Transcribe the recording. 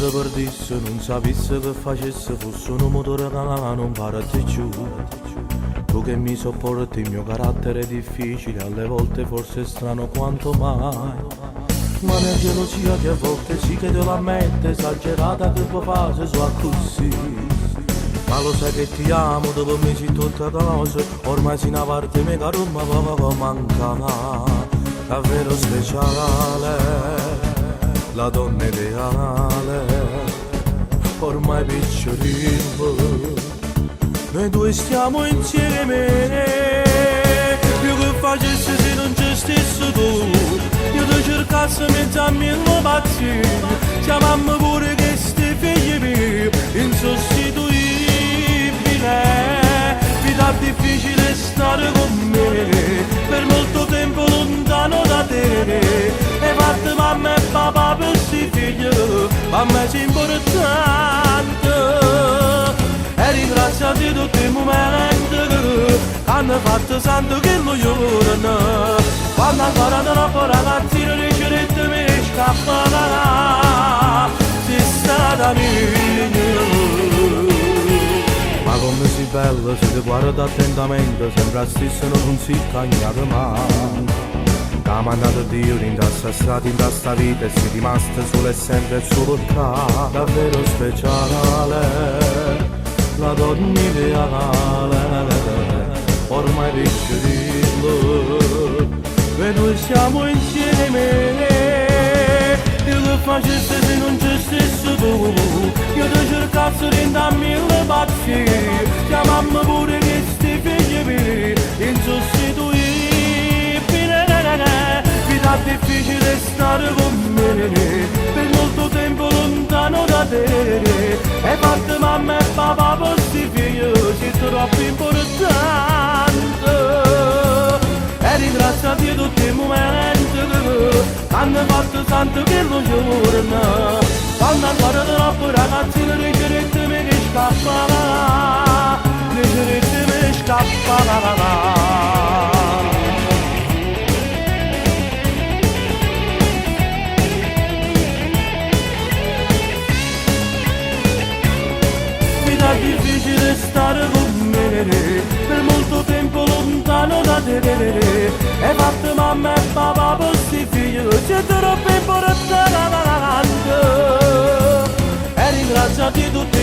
te perdisse, non sapesse che facesse, fosse un motore che non parati giù. Tu che mi sopporti, il mio carattere è difficile, alle volte forse è strano quanto mai. Ma la gelosia che a volte sì che te la mette, esagerata che può fare su così. Ma lo sai che ti amo, dopo mesi tutta cose, ormai si una parte mega Roma, poco manca, davvero speciale, la donna ideale, ormai picciolino, noi due stiamo insieme, più che facessi se non ci stessi tu, io ti cercassi mezzo a mille pazzi, chiamammo pure che sti figli miei, insostituibili. Vita difficile stare con me, per molto tempo lontano da te. E fatto mamma e papà per sti figli, a me è importante. E ringraziati tutti i momenti che hanno fatto santo che lo giorno. Quando ancora troppo ragazzino riuscirete me scappare, sei stata mia. Ma come si bella, se ti guarda attentamente, sembra stesso non si cagnata mai. Che ha mandato Dio in questa strada, in questa vita, e si rimasta solo e sempre solo qua. Davvero speciale, la donna ideale, ormai piccolino, e noi siamo insieme. Io che facessi se non ci stessi tu, io ti cercassi da mille pazzi, chiamammo pure che sti figli miei, insostituibili. Vita difficile stare con me, per molto tempo lontano da te. E fatto mamma e papà per sti figli, sei troppo importante. E ringraziati tutti i momenti che hanno fatto santo che lo giorno. Quando ancora troppo ragazzino riuscirete me che scappa, riuscirete me scappa. Vita difficile stare con me, per molto tempo lontano da te. E fatto mamma e papà per sti figli, c'è troppo importante. E ringraziati tutti